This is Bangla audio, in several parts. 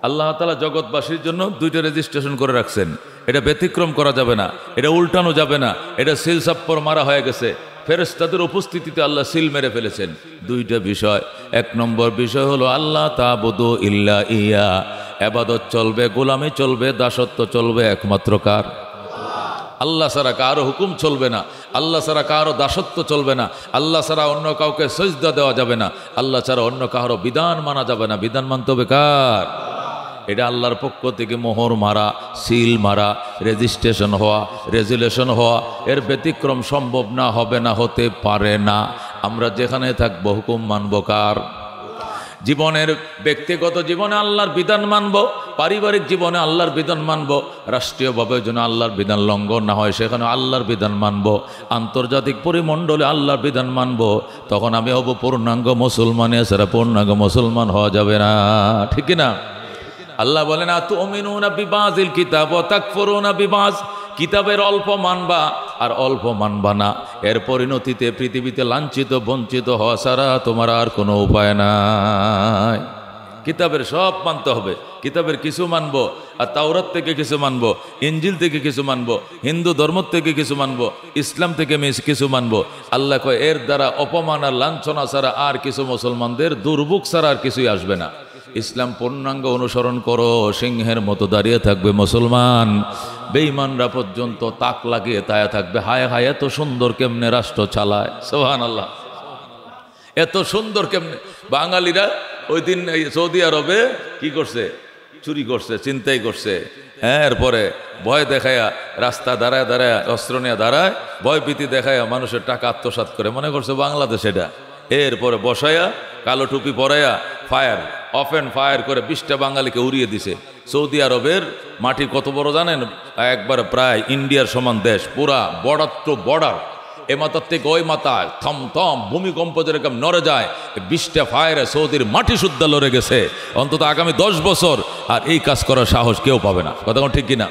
আল্লাহ তাআলা জগৎবাসীর জন্য দুইটা রেজিস্ট্রেশন করে রাখছেন, এটা ব্যতিক্রম করা যাবে না, এটা উল্টানো যাবে না, এটা সিল সাপ্পর মারা হয়ে গেছে। ফেরেশতাদের উপস্থিতিতে আল্লাহ সিল মেরে ফেলেছেন। দুইটা বিষয়, এক নম্বর বিষয় হলো আল্লাহ তা'বুদু ইল্লা ইয়া, ইবাদত চলবে, গোলামি চলবে, দাসত্ব চলবে একমাত্র কার? আল্লাহ ছাড়া কারো হুকুম চলবে না, আল্লাহ ছাড়া কারো দাসত্ব চলবে না, আল্লাহ ছাড়া অন্য কাউকে সিজদা দেওয়া যাবে না, আল্লাহ ছাড়া অন্য কারো বিধান মানা যাবে না। বিধান মানতে হবে কার? এটা আল্লাহর পক্ষ থেকে মোহর মারা, সিল মারা, রেজিস্ট্রেশন হওয়া, রেজুলেশন হওয়া, এর ব্যতিক্রম সম্ভব না, হবে না, হতে পারে না। আমরা যেখানে থাকবো হুকুম মানব কার? জীবনের ব্যক্তিগত জীবনে আল্লাহর বিধান মানব, পারিবারিক জীবনে আল্লাহর বিধান মানব, রাষ্ট্রীয়ভাবে যেন আল্লাহর বিধান লঙ্ঘন না হয় সেখানে আল্লাহর বিধান মানব, আন্তর্জাতিক পরিমণ্ডলে আল্লাহর বিধান মানব। তখন আমি হব পূর্ণাঙ্গ মুসলমান, এছাড়া পূর্ণাঙ্গ মুসলমান হওয়া যাবে না, ঠিক না? আল্লাহ বলেন আতুমিনুনা বিবাযিল কিতাব ওয়া তাকফুরুনা বিবায, কিতাবের অল্প মানবা আর অল্প মানবা না, এর পরিণতিতে পৃথিবীতে লাঞ্ছিত বঞ্চিত হওয়া ছাড়া তোমার আর কোনো উপায় নাই। কিতাবের সব মানতে হবে, কিতাবের কিছু মানবো আর তাওরাত থেকে কিছু মানবো, ইনজিল থেকে কিছু মানবো, হিন্দু ধর্ম থেকে কিছু মানবো, ইসলাম থেকে কিছু মানবো। আল্লাহ কয় এর দ্বারা অপমান আর লাঞ্ছনা ছাড়া আর কিছু মুসলমানদের দুর্ভোগ ছাড়া আর কিছুই আসবে না। ইসলাম পূর্ণাঙ্গ অনুসরণ করো, সিংহের মতো দাঁড়িয়ে থাকবে মুসলমান, বেঈমানরা পর্যন্ত তাক লাগিয়ে তায়া থাকবে, হায় হায় এত সুন্দর কেমনে রাষ্ট্র চালায়, সুবহানাল্লাহ, এত সুন্দর কেমনে। বাঙালিরা ওই দিন সৌদি আরবে কি করছে? চুরি করছে, ছিনতাই করছে, হ্যাঁ, এরপরে ভয় দেখায়া রাস্তা দাঁড়ায় দাঁড়ায় অস্ত্র নিয়ে দাঁড়ায়, ভয় ভীতি দেখায়া মানুষের টাকা আত্মসাৎ করে, মনে করছে বাংলাদেশ এটা। এরপরে বসায়া কালো টুপি পরাইয়া ফায়ার অফ অ্যান্ড ফায়ার করে 20টা বাঙালিকে উড়িয়ে দিছে। সৌদি আরবের মাটি কত বড় জানেন? একবার প্রায় ইন্ডিয়ার সমান দেশ, পুরা বর্ডার টু বর্ডার, এ মাথার থেকে ওই মাথায় থম থম ভূমিকম্প যেরকম নড়ে যায়, 20টা ফায়ারে সৌদির মাটি শুদ্ধ লড়ে গেছে। অন্তত আগামী 10 বছর আর এই কাজ করার সাহস কেউ পাবে না, কথা ঠিক কিনা?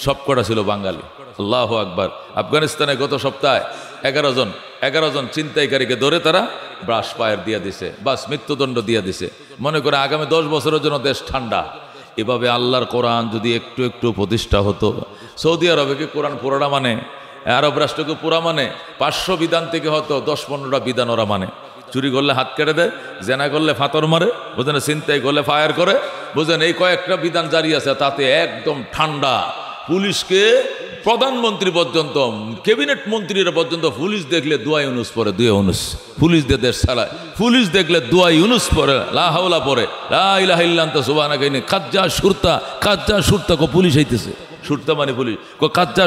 সব কটা ছিল বাঙালি। আল্লাহু আকবার। আফগানিস্তানে গত সপ্তাহে 11 জন ছিনতাইকারীকে ধরে তারা ব্রাশ ফায়ার দিয়ে দিছে, বাস মৃত্যুদণ্ড দিয়ে দিছে। মনে করে আগামী 10 বছরের জন্য দেশ ঠান্ডা। এভাবে আল্লাহর কোরআন যদি একটু একটু প্রতিষ্ঠা হতো। সৌদি আরবে কি কোরআন পুরাটা মানে? আরব রাষ্ট্রকে পুরা মানে? 500 বিধান থেকে হতো 10-15টা বিধান ওরা মানে। চুরি করলে হাত কেটে দেয়, জেনা করলে ফাতর মারে, বুঝেন, ছিনতাই করলে ফায়ার করে, বুঝেন, এই কয়েকটা বিধান জারি আছে, তাতে একদম ঠান্ডা। পুলিশকে প্রধানমন্ত্রী পর্যন্ত, ক্যাবিনেট মন্ত্রীরা পর্যন্ত পুলিশ দেখলে দোয়া ইউনুস পড়ে, দুয়া ইউনুস। পুলিশ দিয়ে দেশ চালায়, পুলিশ দেখলে দোয়া ইউনুস পড়ে, লা হাওলা পড়ে, লা ইলাহা ইল্লা আনতা সুবহানাকা ইন্নী, কাজ্জা সুরতা কো পুলিশ হইতেছে, সুরতা মানে পুলিশ, কো কাজ্জা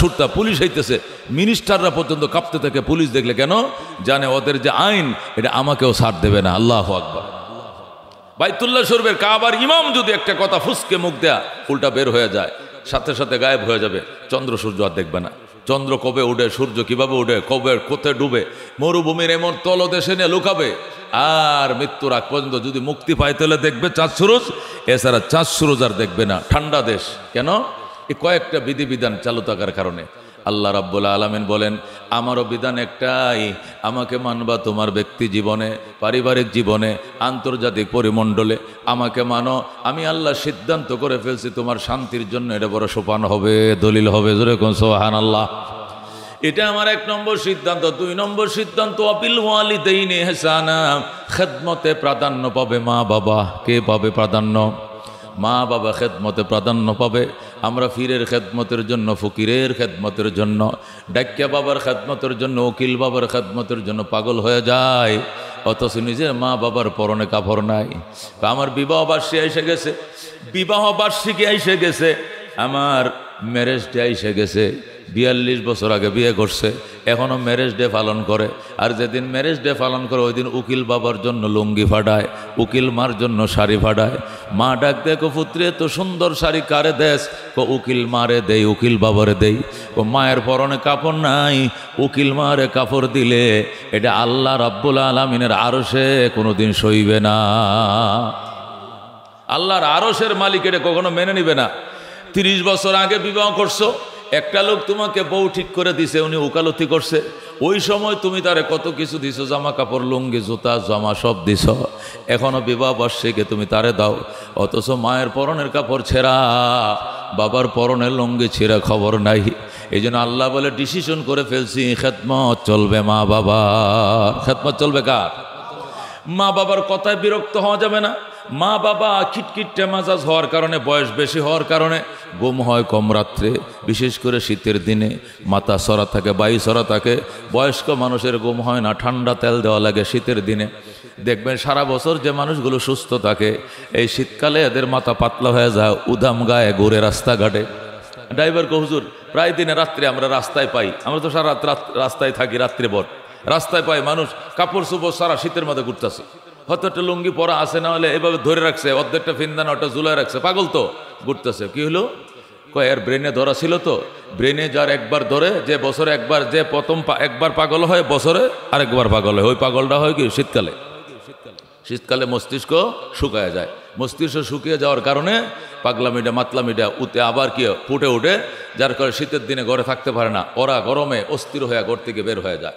সুরতা পুলিশ হইতেছে। মিনিস্টাররা পর্যন্ত কাঁপতে থাকে পুলিশ দেখলে, কেন? জানে ওদের যে আইন এটা আমাকেও ছাড় দেবে না। আল্লাহু আকবার। বাইতুল্লাহ শরীফের কাবার ইমাম যদি একটা কথা ফুসকে মুখ দেয়া উল্টা বের হয়ে যায়, সাথে সাথে গায়েব হয়ে যাবে। চন্দ্র সূর্য আর দেখবে না। চন্দ্র কবে উঠে, সূর্য কিভাবে উঠে, কবে কোথায় ডুবে, মরুভূমির এমন তলদেশে নিয়ে লুকাবে। আর মৃত্যুর আগ পর্যন্ত যদি মুক্তি পায় তাহলে দেখবে চাঁদ সুরজ, এছাড়া চাঁদ সুরজ আর দেখবে না। ঠান্ডা দেশ, কেন? এই কয়েকটা বিধিবিধান চালু থাকার কারণে। আল্লাহ রাব্বুল আলামিন বলেন আমারও বিধান একটাই, আমাকে মানবা তোমার ব্যক্তি জীবনে, পারিবারিক জীবনে, আন্তর্জাতিক পরিমণ্ডলে আমাকে মানো। আমি আল্লাহ সিদ্ধান্ত করে ফেলছি তোমার শান্তির জন্য এটা বড় সোপান হবে, দলিল হবে। জোরে কোন সুবহানাল্লাহ। এটা আমার 1 নম্বর সিদ্ধান্ত। 2 নম্বর সিদ্ধান্ত অবিল ওয়ালিদাইনি ইহসানা, খেদমতে প্রাধান্য পাবে মা বাবা। কে পাবে প্রাধান্য? মা বাবা খেদমতে প্রাধান্য পাবে। আমরা ফিরের খেদমতের জন্য, ফকিরের খেদমতের জন্য, ডাক্কা বাবার খেদমতের জন্য, উকিল বাবার খেদমতের জন্য পাগল হয়ে যায়, অথচ নিজের মা বাবার পরনে কাপড় নাই। আমার বিবাহ বার্ষিকী এসে গেছে, বিবাহ বার্ষিকী এসে গেছে, আমার ম্যারেজ ডে এসে গেছে। 42 বছর আগে বিয়ে করছে, এখনও ম্যারেজ ডে পালন করে। আর যেদিন ম্যারেজ ডে পালন করে ওই দিন উকিল বাবার জন্য লুঙ্গি ফাটায়, উকিল মার জন্য শাড়ি ফাটায়। মা ডাক দেখো পুত্রে এত সুন্দর শাড়ি কারে দেশ? কো উকিল মারে দেই, উকিল বাবারে দেই। ও মায়ের পরনে কাপড় নাই, উকিল মারে কাপড় দিলে এটা আল্লাহ রাব্বুল আলামিনের আরশে কোনোদিন সইবে না। আল্লাহর আরশের মালিক এটা কখনো মেনে নিবে না। 30 বছর আগে বিবাহ করছো, একটা লোক তোমাকে বউ ঠিক করে দিছে, উনি ওকালতি করছে, ওই সময় তুমি তারে কত কিছু দিছো, জামা কাপড়, লুঙ্গি, জুতা, জামা সব দিছ, এখনো বিবাহ বার্ষিকী তুমি তারে দাও, অথচ মায়ের পরনের কাপড় ছেঁড়া, বাবার পরনের লুঙ্গি ছেঁড়া খবর নাই। এই জন্য আল্লাহ বলে ডিসিশন করে ফেলছি, খেদমত চলবে মা বাবার। খেদমত চলবে কার? মা বাবার কথায় বিরক্ত হওয়া যাবে না। মা বাবা খিটখিটে মেজাজ হওয়ার কারণে, বয়স বেশি হওয়ার কারণে ঘুম হয় কম রাত্রে, বিশেষ করে শীতের দিনে মাথা সরা থাকে, বায়ু সরা থাকে, বয়স্ক মানুষের ঘুম হয় না, ঠান্ডা তেল দেওয়া লাগে শীতের দিনে। দেখবেন সারা বছর যে মানুষগুলো সুস্থ থাকে, এই শীতকালে এদের মাথা পাতলা হয়ে যায়, উদাম গায়ে ঘুরে রাস্তাঘাটে। ড্রাইভারকে হুজুর প্রায় দিনে রাত্রে আমরা রাস্তায় পাই, আমরা তো সারা রাত রাস্তায় থাকি, রাত্রে ভর রাস্তায় পাই মানুষ কাপড় চোপড় সারা শীতের মধ্যে ঘুরতেছে, হয়তো একটা লুঙ্গি পরা আছে, না হলে এভাবে ধরে রাখছে, অর্ধেকটা ফিন্দানা ওটা ঝুলাই রাখছে, পাগল তো ঘুরতেছে। কি হলো? কয় এর ব্রেনে ধরা ছিল তো। ব্রেনে যার একবার ধরে, যে বছরে একবার, যে প্রথম একবার পাগল হয়, বছরে আরেকবার পাগল হয়, ওই পাগলটা হয় কি শীতকালে। শীতকালে মস্তিষ্ক শুকায় যায়, মস্তিষ্ক শুকিয়ে যাওয়ার কারণে পাগলামিটা মাতলামিটা উঠে আবার কি ফুটে ওঠে, যার কারণে শীতের দিনে ঘরে থাকতে পারে না, ওরা গরমে অস্থির হয়ে ঘর থেকে বের হয়ে যায়।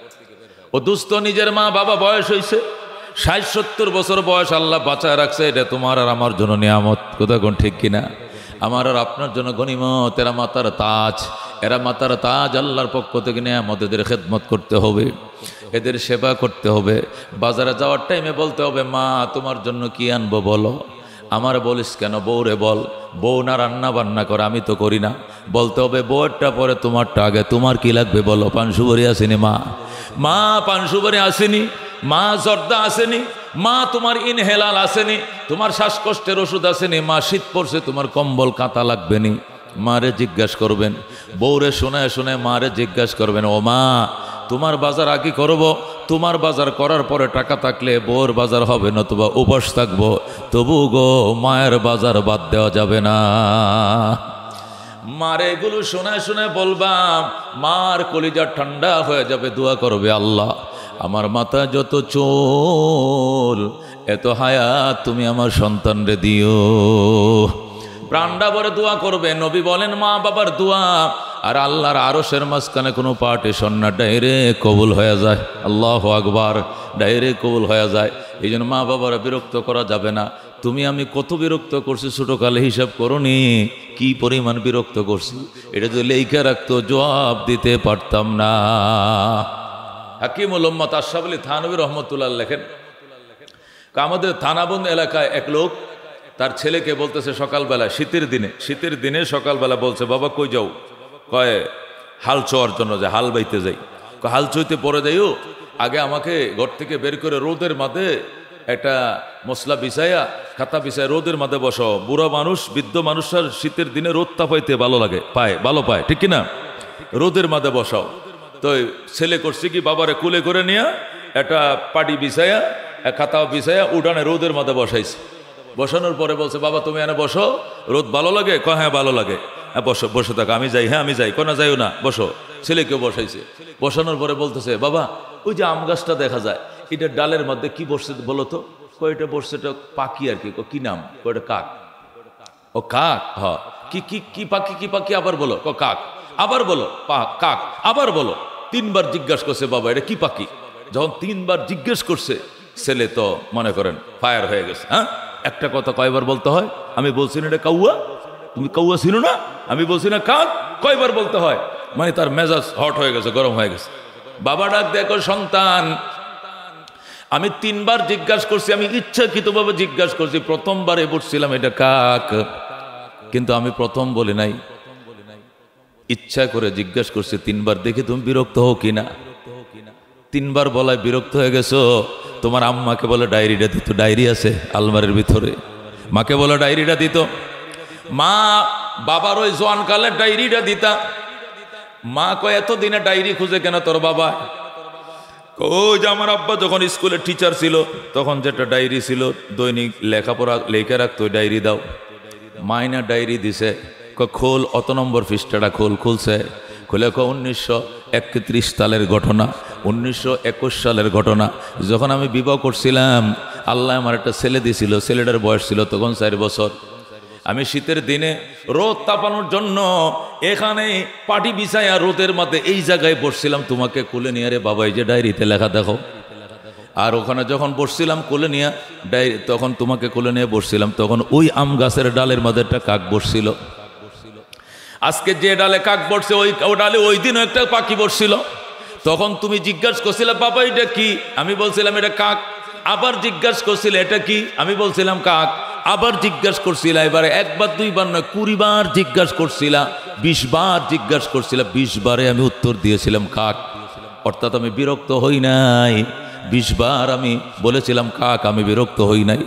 ও দুস্থ নিজের মা বাবা বয়স হয়েছে 60-70 বছর বয়স, আল্লাহ বাঁচায় রাখছে, এটা তোমার আর আমার জন্য নিয়ামত। কোথাও কোন ঠিক কিনা? আমার আর আপনার জন্য গনিমত। এরা মাতার তাজ, এরা মাতার তাজ, আল্লাহর পক্ষ থেকে নিয়ামত। এদের খেদমত করতে হবে, এদের সেবা করতে হবে। বাজারে যাওয়ার টাইমে বলতে হবে, মা তোমার জন্য কি আনবো বলো। আমার বলিস কেন? বউরে বল, বউ না রান্না বান্না করে, আমি তো করি না। বলতে হবে বউয়েরটা পরে তোমারটা আগে, তোমার কি লাগবে বলো। পান সুপারি আসেনি মা? মা পান সুপারি আসেনি? মা জর্দা আসেনি? মা তোমার ইনহেলাল আসেনি? তোমার শ্বাসকষ্টের ওষুধ আসেনি? মা শীত পড়ছে, তোমার কম্বল কাঁথা লাগবে নি? মারে জিজ্ঞাসা করবেন, বউরে শোনায় শোনায় মারে জিজ্ঞাসা করবেন, ও মা তোমার বাজার আগে করব, তোমার বাজার করার পরে টাকা থাকলে বউর বাজার হবে, নতুবা উপোস থাকবো, তবু গো মায়ের বাজার বাদ দেওয়া যাবে না। মারে এগুলো শোনায় শোনায় বলবাম, মার কলিজা ঠান্ডা হয়ে যাবে। দোয়া করবে, আল্লাহ আমার মাথা যত চুল, এত হায়াত তুমি আমার সন্তানরে দিও। প্রাণটা ভরে দোয়া করবে। নবী বলেন, মা বাবার দোয়া আর আল্লাহর আরশের মাঝখানে কোনো পার্টিশন না, ডাইরেক্ট কবুল হয়ে যায়। আল্লাহু আকবার, ডাইরেক্ট কবুল হয়ে যায়। এই জন্য মা বাবারা বিরক্ত করা যাবে না। তুমি আমি কত বিরক্ত করছি ছোটকালে, হিসাব করনি কি পরিমাণ বিরক্ত করছি। এটা যদি লেখা রাখতো জবাব দিতে পারতাম না। হাকিমুল উম্মত আশরাফ আলী থানভী রহমতুল্লাহ লেখেন, আমাদের থানাবন্দ এলাকায় এক লোক তার ছেলেকে বলতেছে সকালবেলা, শীতের দিনে সকালবেলা বলছে, বাবা কই যাও? কয় হাল চোয়ার জন্য যায়, হাল বাইতে যাই। হাল চইতে পরে যাইও, আগে আমাকে ঘর থেকে বের করে রোদের মাঝে একটা মশলা বিছাইয়া, খাতা বিছায় রোদের মাঝে বসাও। বুড়া মানুষ, বৃদ্ধ মানুষের শীতের দিনে রোদ তাপাইতে ভালো লাগে, ভালো পায়, ঠিক কিনা? রোদের মাঝে বসাও। তো ছেলে করছে কি, বাবারে কুলে করে নিয়ে একটা পাটি বিছাইয়া, খাতা বিছাইয়া উঠানে রোদের মাঝে বসাইছে। বসানোর পরে বলছে, বাবা তুমি এনে বসো, রোদ ভালো লাগে? কয় হ্যাঁ ভালো লাগে। হ্যাঁ বসো, বসে থাকো। আমি যাই? হ্যাঁ আমি যাই। কোনা যাইও না, বসো। ছেলেকেও বসাইছে। বসানোর পরে বলতেছে, বাবা ওই যে আম গাছটা দেখা যায়, এটা ডালের মধ্যে কি বসছে বলো তো? কয়টা বসছে, এটা পাখি আর কি। কি নাম? কয়টা কাক। ও কাক? হ। কি কি কি পাখি? কি পাখি? আবার বলো। কাক। আবার বলো। কাক। আবার বলো। 3 বার জিজ্ঞাসা করছে, বাবা এটা কি পাখি? যখন 3 বার জিজ্ঞেস করছে, ছেলে তো মনে করেন ফায়ার হয়ে গেছে। হ্যাঁ, একটা কথা কয়বার বলতে হয়? আমি বলছি না এটা কাউয়া, তুমি কাউয়া ছিল না? আমি বলছি না কাক, কয়বার বলতে হয়? মানে তার মেজাজ হট হয়ে গেছে, গরম হয়ে গেছে। বাবা ডাক দেখো, সন্তান আমি 3 বার জিজ্ঞাসা করছি, আমি ইচ্ছাকৃতভাবে জিজ্ঞাসা করছি। প্রথমবারে বলছিলাম এটা কাক, কিন্তু আমি প্রথম বলি নাই, ইচ্ছা করে জিজ্ঞাসা করছি 3 বার। দেখি তুমি বিরক্ত হও কিনা। 3 বার বলায় বিরক্ত হয়ে গেছো। তোমার আম্মাকে বলে ডায়েরিটা দিত, ডায়েরি আছে আলমারির ভিতরে, মাকে বলে ডায়েরিটা দিত। মা বাবার ওই জোয়ানকালে ডায়েরিটা দিতা। মা কয় এতদিনে ডায়েরি খুঁজে কেন তোর বাবা? ওই যে আমার আব্বা যখন স্কুলের টিচার ছিল, তখন যেটা ডায়েরি ছিল দৈনিক লেখাপড়া লেখা রাখতো, ডায়েরি দাও। মাইনা ডায়েরি দিছে, খোল অত নম্বর পৃষ্ঠাটা খোল। খুলছে, খুলে 1931 সালের ঘটনা, 1921 সালের ঘটনা। যখন আমি বিবাহ করছিলাম, আল্লাহ আমার একটা ছেলে দিছিল, ছেলেটার বয়স ছিল তখন 4 বছর। আমি শীতের দিনে রোদ তাপানোর জন্য এখানে পাটি বিছায়া রোদের মধ্যে এই জায়গায় বসছিলাম, তোমাকে কোলে নিয়ে, রে বাবা এই যে ডায়েরিতে লেখা দেখো। আর ওখানে যখন বসছিলাম কোলে নিয়ে ডায়েরি, তখন তোমাকে কোলে নিয়ে বসছিলাম, তখন ওই আম গাছের ডালের মধ্যে একটা কাক বসছিল। আজকে যে ডালে কাক বসছে ওই ডালে ওই দিনও একটা পাখি বসছিল। তখন তুমি জিজ্ঞাসা করছিলে বাবা এটা কি, আমি বলছিলাম এটা কাক। আবার জিজ্ঞাসা করছিলে এটা কি, আমি বলছিলাম কাক। আবার জিজ্ঞাসা করছিলা, এবারে একবার দুইবার নয় 20 বার জিজ্ঞাসা করছিলা, 20 বার জিজ্ঞাসা করছিলা, 20 বারে আমি উত্তর দিয়েছিলাম কাক। অর্থাৎ আমি বিরক্ত হই নাই, 20 বার আমি বলেছিলাম কাক, আমি বিরক্ত হই নাই।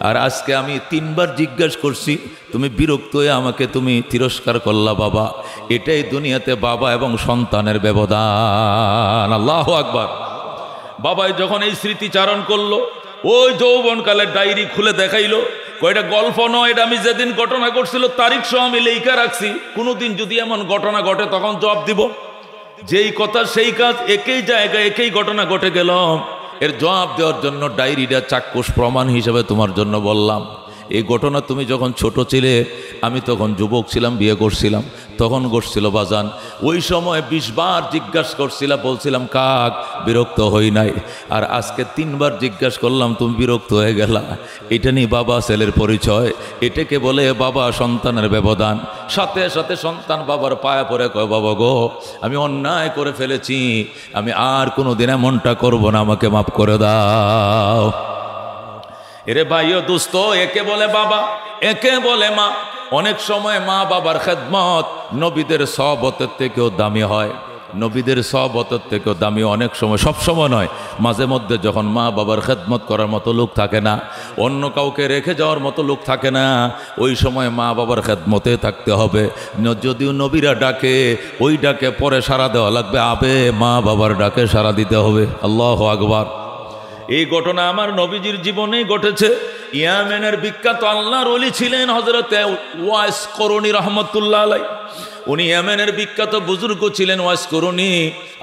আর আজকে আমি 3 বার জিজ্ঞাসা করছি, তুমি বিরক্ত হয়ে আমাকে তুমি তিরস্কার করলা বাবা। এটাই দুনিয়াতে বাবা এবং সন্তানের ব্যবধান। আল্লাহু আকবার। বাবাই যখন এই স্মৃতিচারণ করলো, ওই যৌবনকালের ডায়েরি খুলে দেখাইলো, কয়টা গল্প নয়, এটা আমি যেদিন ঘটনা ঘটছিল তারিখ সহ আমি লেখা রাখছি। কোনোদিন যদি এমন ঘটনা ঘটে তখন জবাব দিব। যেই কথা সেই কাজ, একই জায়গায় একই ঘটনা ঘটে গেল, এর জবাব দেওয়ার জন্য ডায়েরিটা চাক্ষুষ প্রমাণ হিসেবে তোমার জন্য বললাম। এই ঘটনা তুমি যখন ছোট ছিলে, আমি তখন যুবক ছিলাম, বিয়ে করছিলাম, তখন ঘটছিল বাজান। ওই সময় 20 বার জিজ্ঞাসা করছিলাম, বলছিলাম কাক, বিরক্ত হই নাই। আর আজকে 3 বার জিজ্ঞাসা করলাম, তুমি বিরক্ত হয়ে গেলা। এটা নিয়ে বাবা ছেলের পরিচয়, এটাকে বলে বাবা সন্তানের ব্যবধান। সাথে সাথে সন্তান বাবার পায়ে পড়ে কয়, বাবা গো আমি অন্যায় করে ফেলেছি, আমি আর কোনোদিন এমনটা করব না, আমাকে মাফ করে দাও। এরে ভাইও দোস্ত, একে বলে বাবা, একে বলে মা। অনেক সময় মা বাবার খেদমত নবীদের সহবতের থেকেও দামি হয়, নবীদের সহবতের থেকেও দামি। অনেক সময়, সব সময় নয়, মাঝে মধ্যে যখন মা বাবার খেদমত করার মতো লোক থাকে না, অন্য কাউকে রেখে যাওয়ার মতো লোক থাকে না, ওই সময় মা বাবার খেদমতে থাকতে হবে। যদিও নবীরা ডাকে, ওই ডাকে পরে সাড়া দেওয়া লাগবে, আবে মা বাবার ডাকে সাড়া দিতে হবে। আল্লাহু আকবার। এই ঘটনা আমার নবীজির জীবনেই ঘটেছে। ইয়ামেনের বিখ্যাত আল্লাহর ওলি ছিলেন হযরতে ওয়াইস করণী রহমতুল্লাহ আলাই। উনি ইয়ামেনের বিখ্যাত বুজুর্গ ছিলেন ওয়াইস করণী।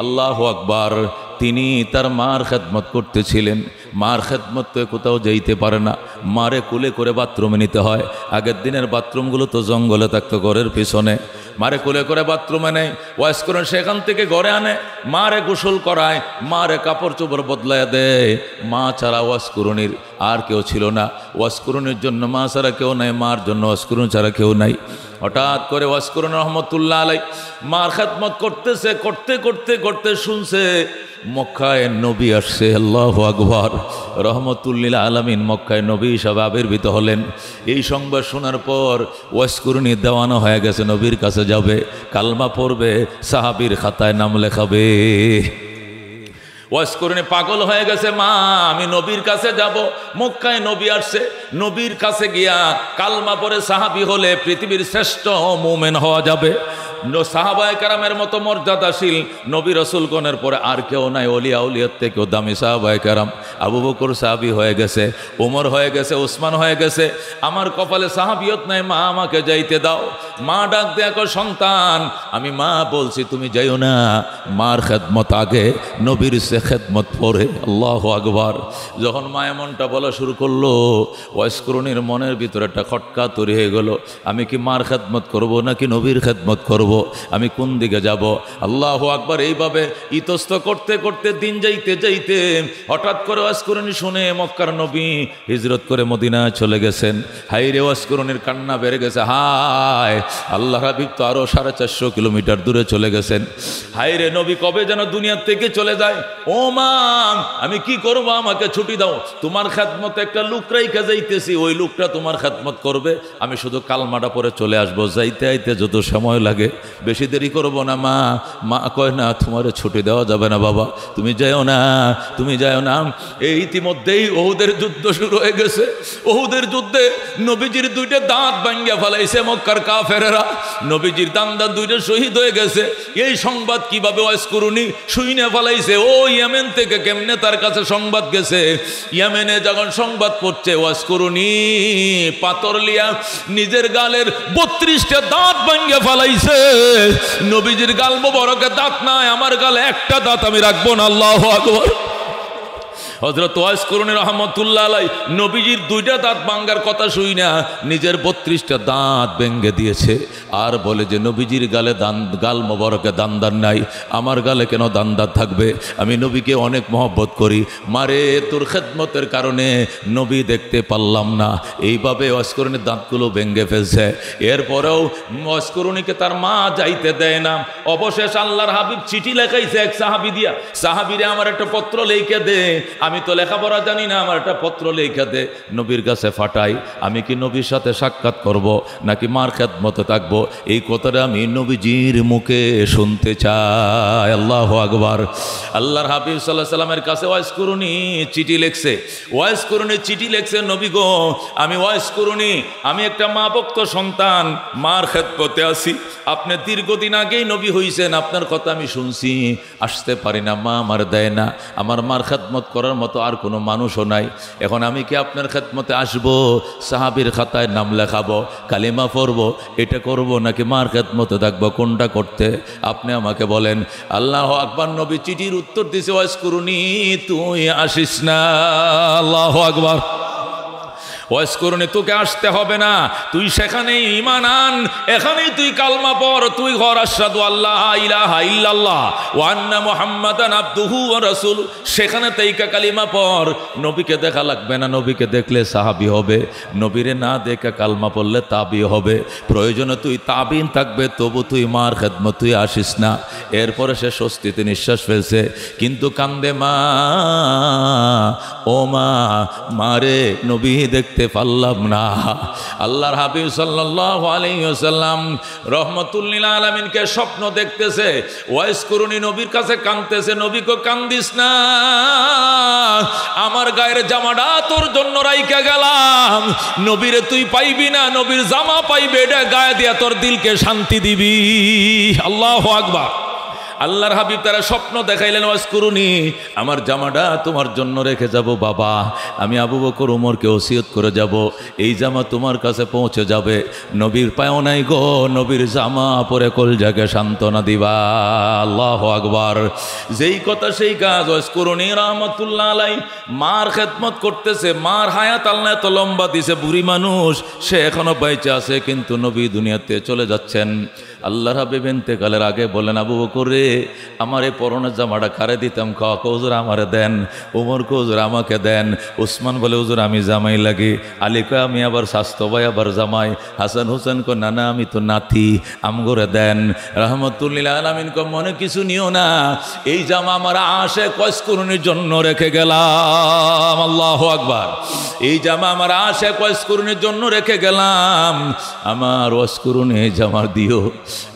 আল্লাহু আকবার। তিনি তার মার খেদমত করতেছিলেন। মার খেদমত তো কোথাও যাইতে পারে না, মারে কুলে করে বাথরুমে নিতে হয়। আগের দিনের বাথরুমগুলো তো জঙ্গলে থাকতো, ঘরের পিছনে। মারে কুলে করে বাথরুমে নেয়, ওয়াশ করে সেখান থেকে ঘরে আনে, মারে গোসল করায়, মারে কাপড় চোপড় বদলায় দেয়। মা ছাড়া ওয়াশ করুনির আর কেউ ছিল না। ওয়াশ করুনির জন্য মা ছাড়া কেউ নাই, মার জন্য ওয়াশ করুন ছাড়া কেউ নাই। হঠাৎ করে ওয়াশ করুন রহমতুল্লাহ আলাই মার খেদমত করতেছে, করতে করতে করতে শুনছে মক্কায় নবী আসছে। আল্লাহু আকবার। রহমতুল্লিল আলামিন মক্কায় নবী হিসাবে আবির্ভূত হলেন। এই সংবাদ শোনার পর ওয়াশ করুনি দেওয়ানো হয়ে গেছে, নবীর কাছে যাবে, কালমা পড়বে, সাহাবীর খাতায় নাম লেখাবে। ওয়াশ করুনি পাগল হয়ে গেছে, মা আমি নবীর কাছে যাব, মক্কায় নবী আসছে, নবীর কাছে গিয়া কালমা পড়ে সাহাবী হলে পৃথিবীর শ্রেষ্ঠ মুমিন হওয়া যাবে। সাহাবায়ে কেরামের মতো মর্যাদাশীল নবী রাসূলগণের পরে আর কেউ নাই, ওলিয়া উলিয়ার থেকেও দামি সাহাবায়ে কেরাম। আবু বকর সাহাবী হয়ে গেছে, ওমর হয়ে গেছে, ওসমান হয়ে গেছে, আমার কপালে সাহাবিয়ত নাই, মা আমাকে যাইতে দাও। মা ডাক দেয়া কয়, সন্তান আমি মা বলছি তুমি যাইও না, মার খেদমত আগে, নবীর সে খেদমত পরে। আল্লাহু আকবার। যখন মা এমনটা বলা শুরু করলো, ওয়াইস করুনির মনের ভিতরে একটা খটকা তৈরি হয়ে গেল, আমি কি মার খেদমত করব নাকি নবীর খেদমত করব, আমি কোন দিকে যাব? আল্লাহু আকবার। এইভাবে ইতস্ত করতে করতে দিন যাইতে যাইতে হঠাৎ করে ওয়াজ করুনি শুনে মক্কার নবী হিজরত করে মদিনা চলে গেছেন। হাই রে, ওয়াজ করুনির কান্না বেড়ে গেছে। হায়, আল্লাহ হাবিব তো আরো 450 কিলোমিটার দূরে চলে গেছেন। হাই রে, নবী কবে যেন দুনিয়ার থেকে চলে যায়। ও মা আমি কি করব, আমাকে ছুটি দাও, তোমার খেদমতে একটা লোক রাইখা যাইতেছি, ওই লোকটা তোমার খেদমত করবে, আমি শুধু কালমাটা পরে চলে আসবো, যাইতে আইতে যত সময় লাগে, বেশি দেরি করবো না। মা মা কয়, না তোমার ছুটি দেওয়া যাবে না বাবা, তুমি যাও না, তুমি যাও না। এই ইতিমধ্যেই ওহুদের যুদ্ধ শুরু হয়ে গেছে। ওহুদের যুদ্ধে নবীজির 2টা দাঁত ভাঙ্গিয়া ফেলাইছে মক্কার কাফেরেরা। নবীজির দাঁত দুইটা শহীদ হয়ে গেছে। এই সংবাদ কিভাবে ওয়াজ করুনি শুইনে ফেলাইছে। ও ইয়েমেন থেকে কেমনে তার কাছে সংবাদ গেছে। ইয়েমেনে যখন সংবাদ পড়ছে, ওয়াজ করুনি পাথর লিয়া নিজের গালের 32টা দাঁত ভাঙ্গিয়া ফেলাইছে। নবীজির গাল মোবারকে দাঁত নাই, আমার গালে একটা দাঁত আমি রাখবো না। আল্লাহু আকবার। হযরত ওয়াইস করুনী রহমতুল্লাহ আলাই নবীজির দুইটা দাঁত ভাঙ্গার কথা শুই না নিজের 32টা দাঁত ভেঙে দিয়েছে আর বলে যে নবীজির গালে গাল মোবারকে দান্দার নাই, আমার গালে কেন দান্দার থাকবে? আমি নবীকে অনেক মহব্বত করি, মারে তোর খেদমতের কারণে নবী দেখতে পারলাম না। এইভাবে ওয়াইস করুনীর দাঁতগুলো ভেঙে ফেলছে। এরপরেও ওয়াইস করুনীকে তার মা যাইতে দেয় না। অবশেষ আল্লাহর হাবিব চিঠি লেখাইছে এক সাহাবী দিয়া, সাহাবীরে আমার একটা পত্র লিখে দে, আমি তো লেখাপড়া জানি না, আমার একটা পত্র লিখে দে। নবীর কাছে ফাটাই, আমি কি নবীর সাথে সাক্ষাৎ করব নাকি মার খেদমতে থাকবো? এই কথাটা আমি নবীজির মুখে শুনতে চাই। আল্লাহু আকবার। আল্লাহর হাবিব সাল্লাল্লাহু আলাইহি সাল্লামের কাছে ওয়াইস করুনী চিঠি লিখছে। ওয়াইস করুনী চিঠি লিখছে, নবী গো, আমি ওয়াইস করুনী, আমি একটা মা ভক্ত সন্তান, মার খেদমতে আছি। আপনি দীর্ঘদিন আগেই নবী হইছেন, আপনার কথা আমি শুনছি, আসতে পারি না, মা আমার দেয় না, আমার মার খেদমত করার মতো আর কোনো মানুষও নাই। এখন আমি কি আপনার খেদমতে আসবো, সাহাবীর খাতায় নাম লেখাবো, কালিমা পড়বো, এটা করব নাকি মার খেদমতে থাকবো, কোনটা করতে আপনি আমাকে বলেন। আল্লাহু আকবার। নবী চিঠির উত্তর দিছে, ওয়াইস করুনী তুই আসিস না। আল্লাহু আকবার। ওয়াইস করুনী তোকে আসতে হবে না, তুই সেখানেই ঈমান আন, এখানেই তুই কালমা পড়, তুই ঘর আশহাদু আল্লাহ ইলাহা ইল্লাল্লাহ ওয়া আন্না মুহাম্মাদান আবদুহু ওয়া রাসূলু, সেখানে তাইকা কালিমা পড়। নবীকে দেখা লাগবে না, নবীকে দেখলে সাহাবী হবে, নবীরে না দেখে কালমা পড়লে তাবি হবে। প্রয়োজনে তুই তাবিন থাকবে, তবু তুই মার খেদমত তুই আসিস না। এরপরে সে স্বস্তিতে নিঃশ্বাস ফেলছে, কিন্তু কান্দে মা, ও মা, মারে নবী দেখতে পারলাম না। আল্লাহর হাবিব সাল্লাল্লাহু আলাইহি ওয়াসাল্লাম রাহমাতুল লিল আলামিনকে স্বপ্ন দেখতেছে, ওয়াইস করুনী নবীর কাছে কাঁদতেছে, নবী কো কান্দিস না, আমার গায়ের জামাটা তোর জন্য রাইখা গেলাম, নবীরে তুই পাইবি না, নবীর জামা পাইবে, এটা গায়ে দিয়া তোর দিলকে শান্তি দিবি। আল্লাহু আকবার। আল্লাহর হাবিব তারা স্বপ্ন দেখাইলেন, ওয়াইস করুনী আমার জামাটা তোমার জন্য রেখে যাব বাবা, আমি আবু বকর ওমরকে ওসিয়ত করে যাব, এই জামা তোমার কাছে পৌঁছে যাবে। নবীর পায়ও নাই গো, নবীর জামা পরে কলজাকে সান্ত্বনা দিবা। আল্লাহু আকবার। যেই কথা সেই কাজ। ওয়াইস করুনী রাহমাতুল্লাহ আলাই মার খেদমত করতেছে, মার হায়াত আল্লাহ এত লম্বা দিছে, বুড়ি মানুষ, সে এখনো বেঁচে আছে, কিন্তু নবী দুনিয়াতে চলে যাচ্ছেন। আল্লাহর হাবিব ইন্তেকালের আগে বলেন, আবু বকর রে, আমার এই পরনের জামাটা কারে দিতাম, হুজুর আমারে দেন, ওমর কো হুজুর আমাকে দেন, উসমান বলে হুজুর আমি জামাই লাগি, আলী কয় আমি আবার স্বাস্থ্য ভাই আবার জামাই, হাসান হুসেন কো না না আমি তো নাতি, আমগরে দেন। রাহমাতুল লিল আলামিন কো মনে কিছু নিও না, এই জামা আমার আশে ওয়াইস করুনীর জন্য রেখে গেলাম। আল্লাহু আকবার। এই জামা আমার আশে ওয়াইস করুনীর জন্য রেখে গেলাম, আমার ওয়াইস করুনী এই জামা দিও।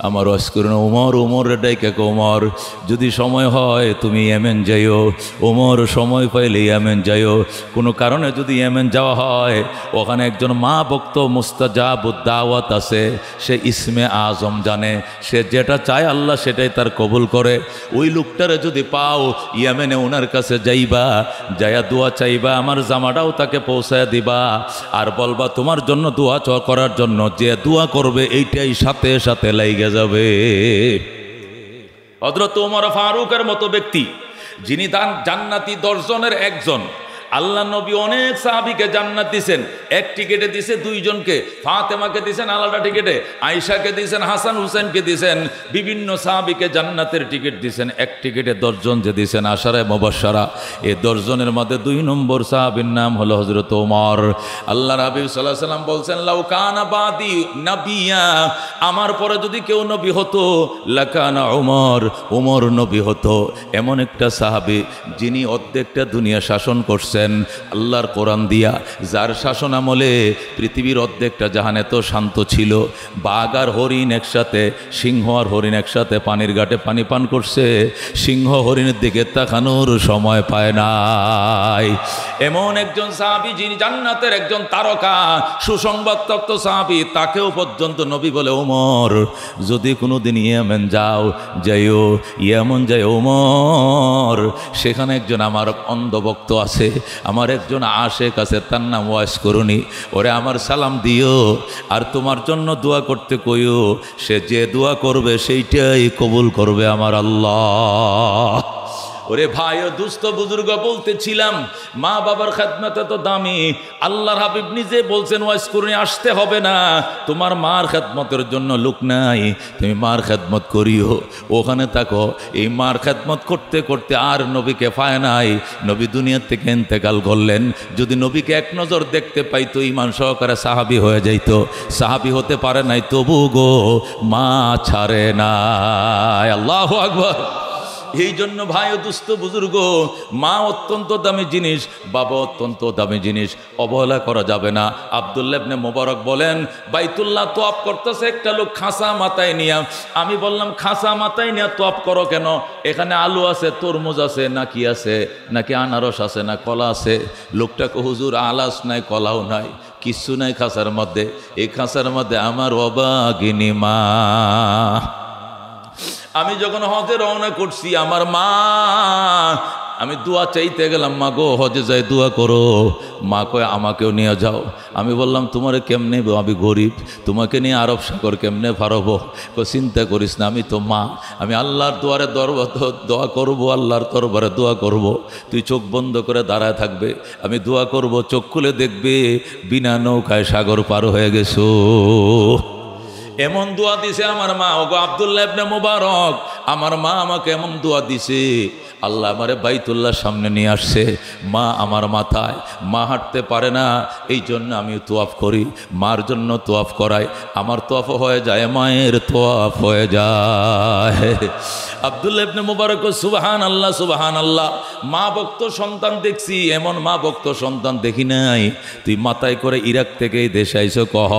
আমার ওয়াইস করুন ওমর, ওমর ডাইকে ওমর যদি সময় হয় তুমি ইয়েমেন যাইও, ওমর সময় পাইলে ইয়েমেন যাইও, কোনো কারণে যদি ইয়েমেন যাওয়া হয়, ওখানে একজন মা ভক্ত মুস্তাজাবুদ দাওয়াত আছে, সে ইসমে আজম জানে, সে যেটা চায় আল্লাহ সেটাই তার কবুল করে। ওই লোকটারে যদি পাও, ইয়েমেনে ওনার কাছে যাইবা, যাইয়া দোয়া চাইবা, আমার জামাটাও তাকে পৌঁছায় দিবা, আর বলবা তোমার জন্য দোয়া করার জন্য, যে দোয়া করবে এইটাই সাথে সাথে লাইগে যাবে। হযরত ওমর ফারুকের মতো ব্যক্তি, যিনি জান্নাতি 10 জনের একজন। আল্লাহ নবী অনেক সাহাবীকে জান্নাত দিয়েছেন, এক টিকেটে দিয়েছে 2 জনকে, ফাতেমাকে দিয়েছেন আলাদা টিকেটে, আয়েশাকে দিয়েছেন, হাসান হুসেনকে দিয়েছেন, বিভিন্ন সাহাবীকে জান্নাতের টিকিট দিয়েছেন। এক টিকেটে 10 জন যে দিয়েছেন আশারায়ে মুবাশশারা, এই 10 জনের মধ্যে 2 নম্বর সাহাবীর নাম হলো হযরত ওমর। আল্লাহর হাবিব সাল্লাল্লাহু আলাইহি সাল্লাম বলছেন, লাউ কানা বাদি নাবিয়া, আমার পরে যদি কেউ নবী হতো, লাকানা ওমর, ওমর নবী হতো। এমন একটা সাহাবী যিনি অর্ধেকটা দুনিয়া শাসন করছেন আল্লাহর কোরআন দিয়া, যার শাসন আমলে পৃথিবীর অর্ধেকটা জাহান এত শান্ত ছিল, বাঘ আর হরিণ একসাথে, সিংহ আর হরিণ একসাথে পানির ঘাটে পানি পান করছে, সিংহ হরিণের দিকে তাকানোর সময় পায় নাই। এমন একজন সাহাবী যিনি জান্নাতের একজন তারকা, সুসংবাদপ্রাপ্ত সাহাবী, তাকেও পর্যন্ত নবী বলে, ওমর যদি কোনোদিন ইয়েমেন যাও, যাইও, ইয়েমন যাই ওমর, সেখানে একজন আমার অন্ধভক্ত আছে, আমার একজন আশেক আছে, তার নাম ওয়াইস করুনী, ওরে আমার সালাম দিও, আর তোমার জন্য দোয়া করতে কইও, সে যে দোয়া করবে সেইটাই কবুল করবে আমার আল্লাহ। ওরে ভাই ও দুস্থ বুজুর্গ, বলতেছিলাম মা বাবার খেদমত তো দামি। আল্লাহর হাবিব নিজে বলছেন ওয়াজ করে আসতে হবে না, তোমার মার খেদমতের জন্য লোক নাই, তুমি মার খেদমত করিও, ওখানে থাকো। এই মার খেদমত করতে করতে আর নবীকে পায় নাই, নবী দুনিয়ার থেকে ইন্তেকাল করলেন। যদি নবীকে এক নজর দেখতে পাইতো ঈমান সহকারে সাহাবী হয়ে যাইতো, সাহাবী হতে পারে নাই, তবু গো মা ছাড়ে নাই। আল্লাহু আকবার। এই জন্য ভাই ও দুস্থ বুজুর্গ, মা অত্যন্ত দামি জিনিস, বাবা অত্যন্ত দামি জিনিস, অবহেলা করা যাবে না। আব্দুল্লাহ ইবনে মুবারক বলেন, বাইতুল্লাহ তোয়াফ করতেছে একটা লোক খাসা মাথায় নিয়া। আমি বললাম খাসা মাথায় নিয়া তোয়াফ করো কেন? এখানে আলু আছে, তরমুজ আছে, নাকি আছে, নাকি আনারস আছে, না কলা আছে? লোকটাকে হুজুর আলাস নাই, কলাও নাই, কিচ্ছু নাই খাসার মধ্যে। এই খাসার মধ্যে আমার অবাগিনী মা। আমি যখন হজে রওনা করছি, আমার মা, আমি দোয়া চাইতে গেলাম, মা গো হজে যাই দোয়া করো। মা কয় আমাকেও নিয়ে যাও। আমি বললাম তোমারে কেমনে, আমি গরিব, তোমাকে নিয়ে আরব সাগর কেমনে পারবো? চিন্তা করিস না, আমি তো মা, আমি আল্লাহর দুয়ারে দোয়া করবো, আল্লাহর দরবারে দোয়া করব। তুই চোখ বন্ধ করে দাঁড়ায় থাকবে, আমি দোয়া করব, চোখ খুলে দেখবে বিনা নৌকায় সাগর পার হয়ে গেছো। এমন দোয়া দিছে আমার মা। ওগো আব্দুল্লাহ ইবনে মুবারক, আমার মা আমাকে এমন দোয়া দিছে, আল্লাহ আমারে বাইতুল্লাহর সামনে নিয়ে আসছে। মা আমার মাথায়, মা হাঁটতে পারে না, এই জন্য আমি তোয়াফ করি, মার জন্য তোয়াফ করাই। আমার তোয়াফ হয়ে যায়, মায়ের তোয়াফ হয়ে যায়। আব্দুল্লাহ ইবনে মুবারক সুবহান আল্লাহ, সুবহান আল্লাহ। মা ভক্ত সন্তান দেখছি, এমন মা ভক্ত সন্তান দেখি নাই। তুই মাথায় করে ইরাক থেকে এই দেশে আইসো কহ,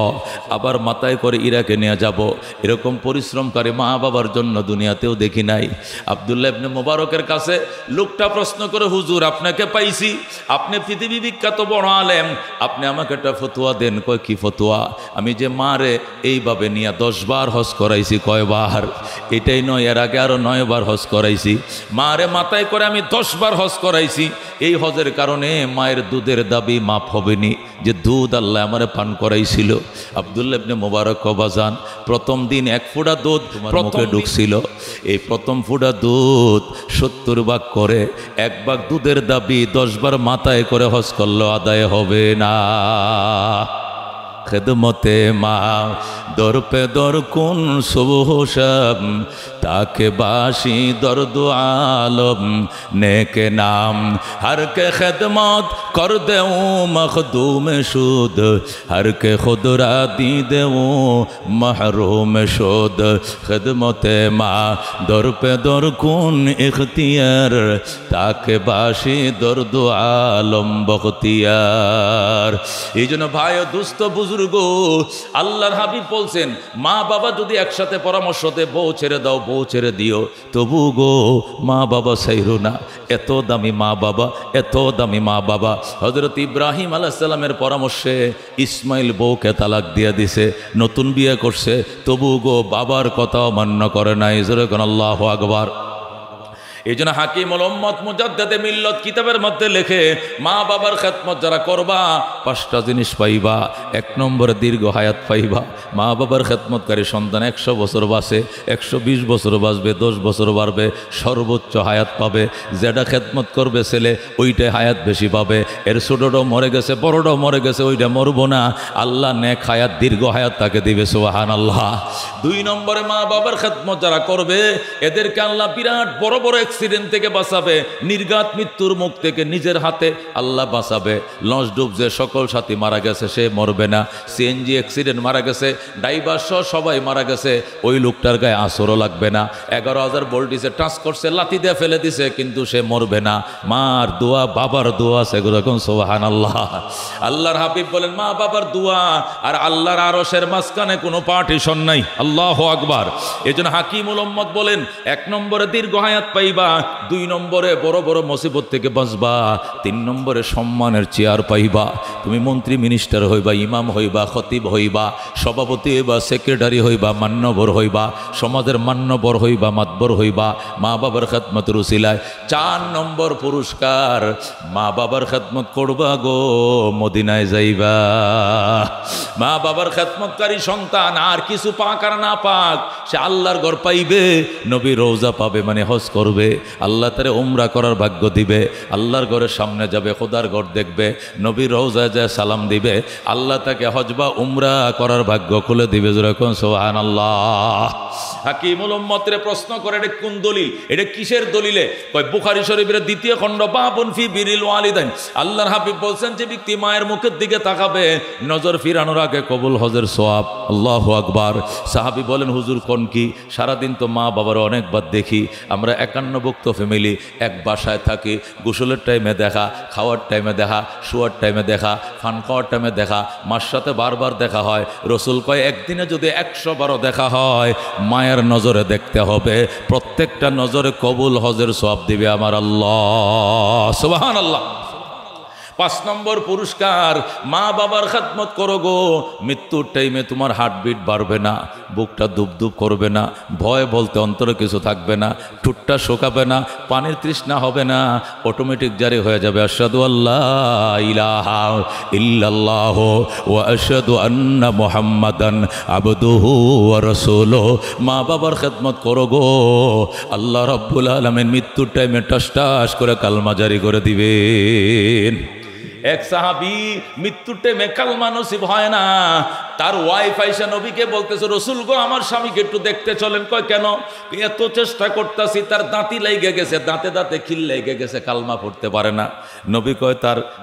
আবার মাথায় করে ইরাকে নিয়ে যাব, এরকম পরিশ্রমকারী মা বাবার জন্য দুনিয়াতেও দেখি নাই। আব্দুল্লাহ ইবনে মুবারকের কাছে লোকটা প্রশ্ন করে, হুজুর আপনাকে পাইছি, আপনি পৃথিবী বিখ্যাত বড় আলেম, আপনি আমাকে একটা ফতোয়া দেন। কয় কি ফতোয়া? আমি যে মারে এইভাবে নিয়ে 10 বার হজ করাইছি। কয়বার? এটাই নয়, এর আগে আরো 9 বার হজ করাইছি। মারে মাথায় করে আমি 10 বার হজ করাইছি। এই হজের কারণে মায়ের দুধের দাবি মাফ হবেনি, যে দুধ আল্লাহ আমারে পান করাইছিল। আব্দুল্লাহ ইবনে মুবারক বাজান, প্রথম দিন 1 ফোঁটা দুধ মুখে ঢুকছিল। এই প্রথম ফোঁটা দুধ 70 ভাগ করে, 1 ভাগ দুধের দাবি 10 বার মাথায় করে হজ করলো, আদায় হবে না। খেদমতে মা দর পে দর কুন সুবহ শব, তাকে বাসি দর্দ আলম নেকে নাম, হর কে খেদমত কর দেও মখদুম শুদ, হর কে খুদরা দি দেও মহরুম শুদ। খেদমতে মা দর পে দর কুন ইখতিয়ার, তাকে বাসি দর্দ আলম বখতিয়ার। এই জন্য ভাই ও দুস্থ বুজুর্গ, আল্লাহর হাবিব বলছেন, মা বাবা যদি একসাথে পরামর্শ দেয়, বউ ছেড়ে দাও, বউ ছেড়ে দিও, তবু গো মা বাবা ছাইরো না। এত দামি মা বাবা, এত দামি মা বাবা। হযরত ইব্রাহিম আলাইহিস সালামের পরামর্শে ইসমাইল বউকে তালাক দিয়ে দিছে, নতুন বিয়ে করছে, তবু গো বাবার কথাও মান্য করে নাই। জোরে কোন আল্লাহু আকবার। এই জন্য হাকিমুল উম্মত মুজাদ্দিদে মিল্লত কিতাবের মধ্যে লেখে, মা বাবার খেদমত যারা করবা 5টা জিনিস পাইবা। 1 নম্বরে দীর্ঘ হায়াত পাইবা। মা বাবার খেদমতকারী সন্তান 100 বছর বাঁচে, 120 বছর বাঁচবে, 10 বছর বাড়বে, সর্বোচ্চ হায়াত পাবে। যেটা খেদমত করবে ছেলে, ওইটাই হায়াত বেশি পাবে। এর ছোটটাও মরে গেছে, বড়টাও মরে গেছে, ওইটা মরবো না। আল্লাহ নেক হায়াত, দীর্ঘ হায়াত তাকে দিবে, সুবহানাল্লাহ। 2 নম্বরে মা বাবার খেদমত যারা করবে, এদেরকে আল্লাহ বিরাট বড় বড় অ্যাক্সিডেন্ট থেকে বাঁচাবে, নির্ঘাত মৃত্যুর মুখ থেকে নিজের হাতে আল্লাহ বাঁচাবে। লঞ্চ ডুবছে, সকল সাথী মারা গেছে, সে মরবে না। সিএনজি অ্যাক্সিডেন্ট মারা গেছে, ড্রাইভার সহ সবাই মারা গেছে, ওই লোকটার গায়ে আঁচড়ও লাগবে না। 11,000 ভোল্টেজে টাচ করছে, লাথি দিয়ে ফেলে দিছে, কিন্তু সে মরবে না। মার দোয়া, বাবার দোয়া, সেগুলো এখন সুবহানাল্লাহ। আল্লাহর হাবিব বলেন, মা বাবার দোয়া আর আল্লাহর আরশের মাঝখানে কোনো পার্টিশন নাই। আল্লাহু আকবার। এজন্য হাকিমুল উম্মত বলেন, 1 নম্বরে দীর্ঘ হায়াত পাইবা, 2 নম্বরে বড় বড় মুসিবত থেকে বাঁচবা, 3 নম্বরে সম্মানের চেয়ার পাইবা। তুমি মন্ত্রী মিনিস্টার হইবা, ইমাম হইবা, খতিব হইবা, সভাপতি হইবা, সেক্রেটারি হইবা, মান্যবর হইবা, সমাজের মান্যবর হইবা, মাতবর হইবা, মা বাবার খেদমতের উসিলায়। 4 নম্বর পুরস্কার, মা বাবার খেদমত করবা গো, মদিনায় যাইবা। মা বাবার খেদমতকারী সন্তান আর কিছু পাক আর না পাক, সে আল্লাহর ঘর পাইবে, নবী রওজা পাবে, মানে হজ করবে, আল্লাহ তারে উমরা করার ভাগ্য দিবে, আল্লাহর ঘরের সামনে যাবে, খোদার ঘর দেখবে, নবী রওজায় যায় সালাম দিবে, আল্লাহ তাকে হজ বা উমরা করার ভাগ্য খুলে দিবে। যেরকম সুবহানাল্লাহ। হাকিমুল উম্মতরে প্রশ্ন করে, এটা কোন দলিল, এটা কিসের দলিলে? কয় বুখারী শরীফের 2 খণ্ড বাবুন ফি বিরিল ওয়ালিদাইন। আল্লাহর হাবিব বলছেন, যে ব্যক্তি মায়ের মুখের দিকে তাকাবে, নজর ফিরানোর আগে কবুল হজের সওয়াব। আল্লাহু আকবার। সাহাবী বলেন, হুজুর কোন কি? সারাদিন তো মা বাবার অনেকবার দেখি, আমরা 51 ফ্যামিলি, এক বাসায় থাকি, গোসলের টাইমে দেখা, খাওয়ার টাইমে দেখা, শোয়ার টাইমে দেখা, খান খাওয়ার টাইমে দেখা, মার সাথে বারবার দেখা হয়। রসুল কয়, একদিনে যদি 100বারও দেখা হয়, মায়ের নজরে দেখতে হবে, প্রত্যেকটা নজরে কবুল হজের সওয়াব দিবে আমার আল্লাহ। সুবহানাল্লাহ। 5 নম্বর পুরস্কার, মা বাবার খেদমত করো গো। মৃত্যুর টাইমে তোমার হার্টবিট বাড়বে না, বুকটা দুবদুব করবে না, ভয় বলতে অন্তরে কিছু থাকবে না, ঠুটটা শোকাবে না, পানির তৃষ্ণা হবে না, অটোমেটিক জারি হয়ে যাবে আশহাদু আল্লাহ ইলাহা ইল্লাল্লাহ ওয়া আশহাদু আন্না মুহাম্মাদান আবদুহু ওয়া রাসূলুহু। মা বাবার খেদমত করো গো, আল্লাহ রাব্বুল আলামিন মৃত্যুর টাইমে টাস টাস করে কালমা জারি করে দিবেন। এক সাহাবী মৃত্যুর টাইমে কালমা নসিব হয় না, তার ওয়াইফ আয়েশা নবীকে বলতেছে, রসুল গো আমার স্বামীকে একটু দেখতে চলেন। কয় কেন? এত চেষ্টা করতেছি, তার দাঁতি লেগে গেছে, দাঁতে দাঁতে খিল লেগে গেছে, কালমা পড়তে পারে না। নবী কয়,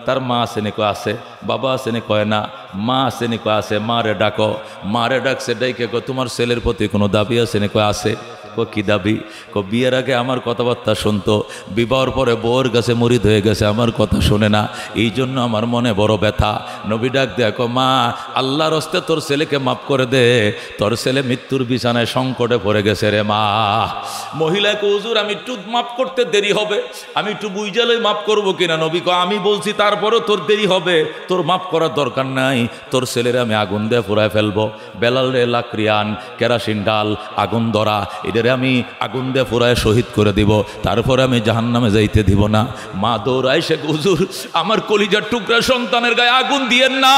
তার মা আসেনি? কয় আছে। বাবা আসেনি? কয় না। মা আসেনি? কয় আছে। মারে ডাকো। মারে ডাকছে, ডাইকে কয়, তোমার ছেলের প্রতি কোনো দাবি আসেনি? কয় আছে। কি দাবি? বিয়ের আগে আমার কথাবার্তা শুনতো, বিবাহর পরে বউর কাছে মুরিদ হয়ে গেছে, আমার কথা শোনে না, এই জন্য আমার মনে বড় ব্যথা। নবী ডাক দেখো, মা আল্লাহর হস্তে তোর ছেলেকে মাফ করে দে, তোর ছেলে মৃত্যুর বিছানায় সংকটে পড়ে গেছে রে মা। মহিলাকে, হুজুর আমি একটু মাফ করতে দেরি হবে, আমি একটু বুঝালে মাফ করবো কিনা? নবী কয়, আমি বলছি তারপরেও তোর দেরি হবে, তোর মাফ করার দরকার নাই, তোর ছেলেরা আমি আগুন দিয়ে পুরায় ফেলবো। বেলাল রে লাকড়িয়ান, কেরাসিন ডাল, আগুন ধরা, এদের আমি আগুন দিয়ে পুরায় শহীদ করে দিব, তারপরে আমি জাহান্নামে যাইতে দিব না। মা দৌড়ায় সে, হুজুর আমার কলিজার টুকরা সন্তানের গায়ে আগুন দিয়েন না,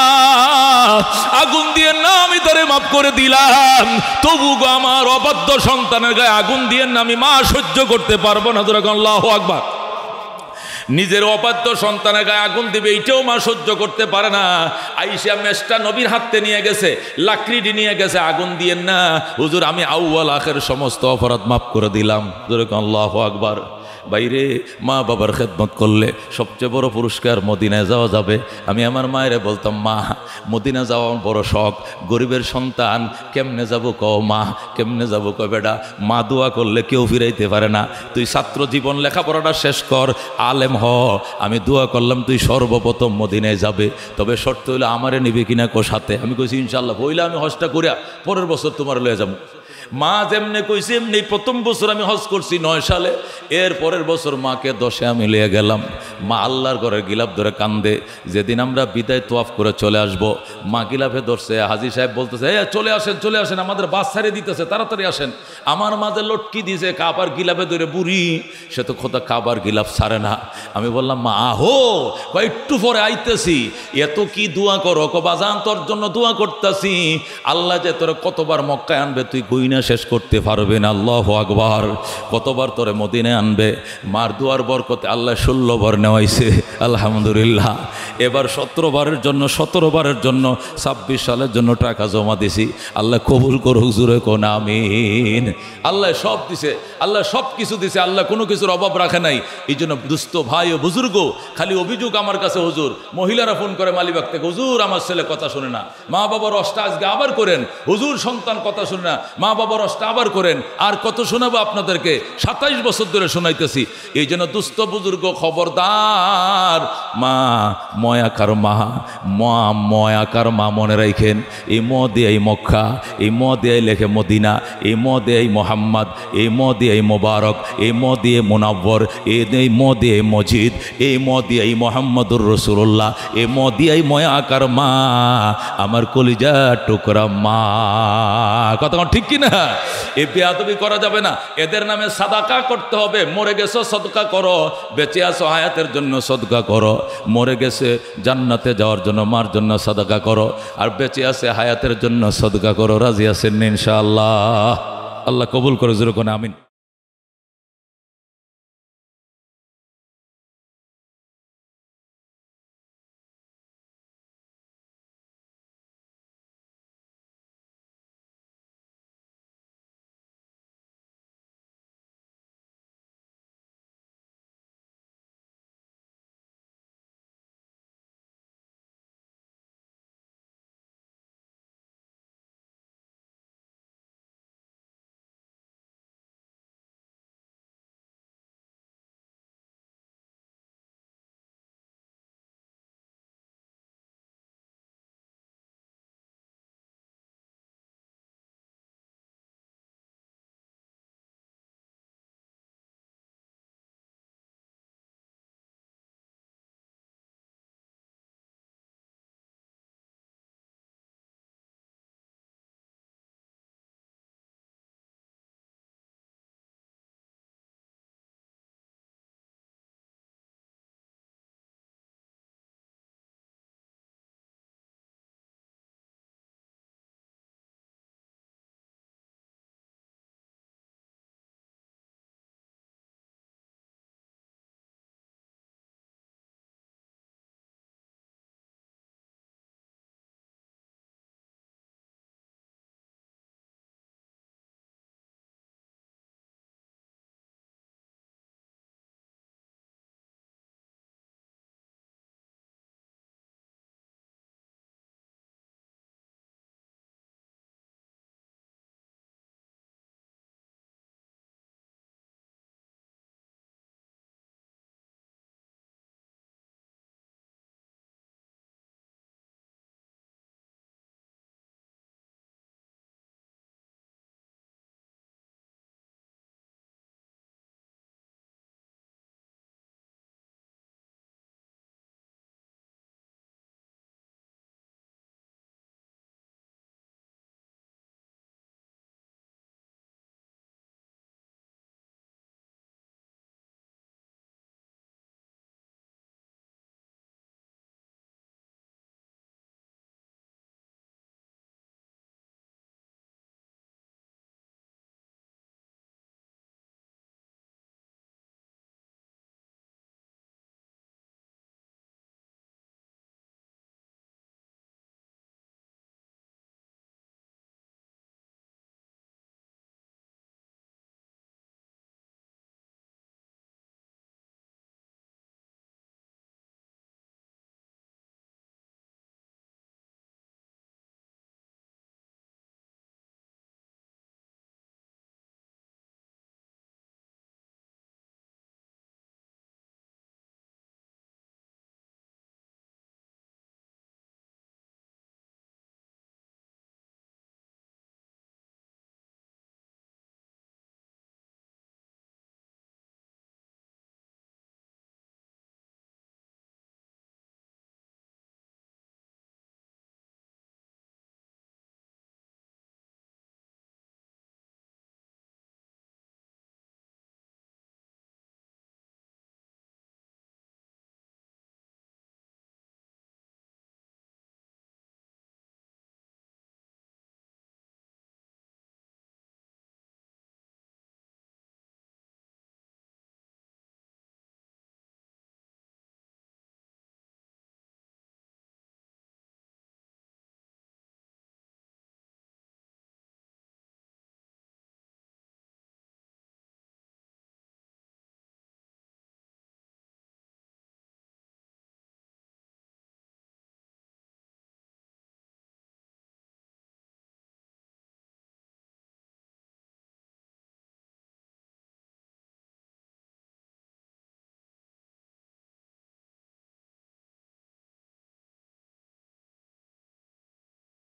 আগুন দিয়েন না, আমি তারে মাফ করে দিলাম, তবু গো আমার অবাধ্য সন্তানের গায়ে আগুন দিয়েন না, আমি মা সহ্য করতে পারবো না। তোরা আল্লাহু আকবার। নিজের অবাধ্য সন্তানের গায়ে আগুন দিবে, এইটাও মা সহ্য করতে পারে না। আয়েশা মেশটা নবীর হাতে নিয়ে গেছে, লাকড়িটি নিয়ে গেছে, আগুন দিয়েন না হুজুর, আমি আউয়াল আখের সমস্ত অপরাধ মাফ করে দিলাম। আল্লাহু আকবার। বাইরে মা বাবার খেদমত করলে সবচেয়ে বড় পুরস্কার মদিনায় যাওয়া যাবে। আমি আমার মায়েরে বলতাম, মা মদিনা যাওয়া আমার বড় শখ, গরিবের সন্তান, কেমনে যাব কও মা, কেমনে যাব? কয় বেটা, মা দোয়া করলে কেউ ফিরাইতে পারে না, তুই ছাত্র জীবন লেখাপড়াটা শেষ কর, আলেম হ, আমি দোয়া করলাম তুই সর্বপ্রথম মদিনায় যাবে, তবে শর্ত হইলে আমারে নিবি কিনা কো সাথে। আমি কইছি ইনশাল্লাহ, বইলে আমি হজটা করিয়া পরের বছর তোমার লয়ে যাবো। মা যেমনি কইছি এমনি প্রথম বছর আমি হজ করছি 9 সালে, এর পরের বছর মাকে 10-এ আমি লিয়ে গেলাম। মা আল্লাহর ঘরের গিলাফ ধরে কান্দে। যেদিন আমরা বিদায় তোয়াফ করে চলে আসব, মা গিলাফে ধরছে, হাজী সাহেব বলতেছে, চলে আসেন চলে আসেন, আমাদের বাস ছাড়িয়ে দিতেছে, তাড়াতাড়ি আসেন। আমার মাঝে লটকি দিয়েছে, কাবার গিলাফে ধরে, বুড়ি সে তো খোদা কাবার গিলাফ ছাড়ে না। আমি বললাম, মা আহো, একটু পরে আইতেছি, এত কি দোয়া করো? বাজান তোর জন্য দোয়া করতেছি, আল্লাহ যে তোর কতবার মক্কায় আনবে তুই কইনা শেষ করতে পারবে না। আল্লাহু আকবার। কতবার তোরে মদিনায় আনবে। মার দুয়ার বরকতে আল্লাহ 16 বার নেওয়াইছে, আলহামদুলিল্লাহ। এবার 17 বারের জন্য 26 সালের জন্য টাকা জমা দিছি। আল্লাহ কবুল করুক, হুজুরে কোন আমিন। আল্লাহ সব দিছে, আল্লাহ সব কিছু দিছে, আল্লাহ কোনো কিছুর অভাব রাখে নাই। এই জন্য দুস্থ ভাই ও বুজুর্গ, খালি অভিযোগ আমার কাছে, হুজুর মহিলারা ফোন করে মালিবাগ থেকে, হুজুর আমার ছেলে কথা শুনে না, মা বাবার রসটা আজকে আবার করেন, হুজুর সন্তান কথা শুনে না, মা বাবার রসটা আবার করেন। আর কত শোনাবো আপনাদেরকে, 27 বছর ধরে শোনাইতেছি। এই জন্য দুস্থ বুজুর্গ খবরদার, মা ময়াকার মা, ময়াকার মা মনে রাখেন। এই ম দিয়ে মক্কা, এই ম দিয়ে লেখে মদিনা, এই ম দিয়ে মোহাম্মদ, এই ম দিয়ে মোবারক, এই ম দিয়ে মুনাব্বর, এই ম দিয়ে মজিদ, এই ম দিয়ে মোহাম্মদুর রসুল্লাহ, এই ম দিয়ে ময়াকার মা, আমার কলিজা টুকরা মা। কথা ঠিক কিনা? না? এই বেয়াদবি করা যাবে না। এদের নামে সাদাকা করতে হবে। মরে গেছো সদকা করো, বেঁচে আছো হায়াতের জন্য সদকা করো। মরে গেছে জান্নাতে যাওয়ার জন্য মার জন্য সাদাকা করো, আর বেঁচে আছে হায়াতের জন্য সদকা করো। রাজি আছেন ইনশাআল্লাহ? আল্লাহ কবুল করে, জোরে কোন আমিন।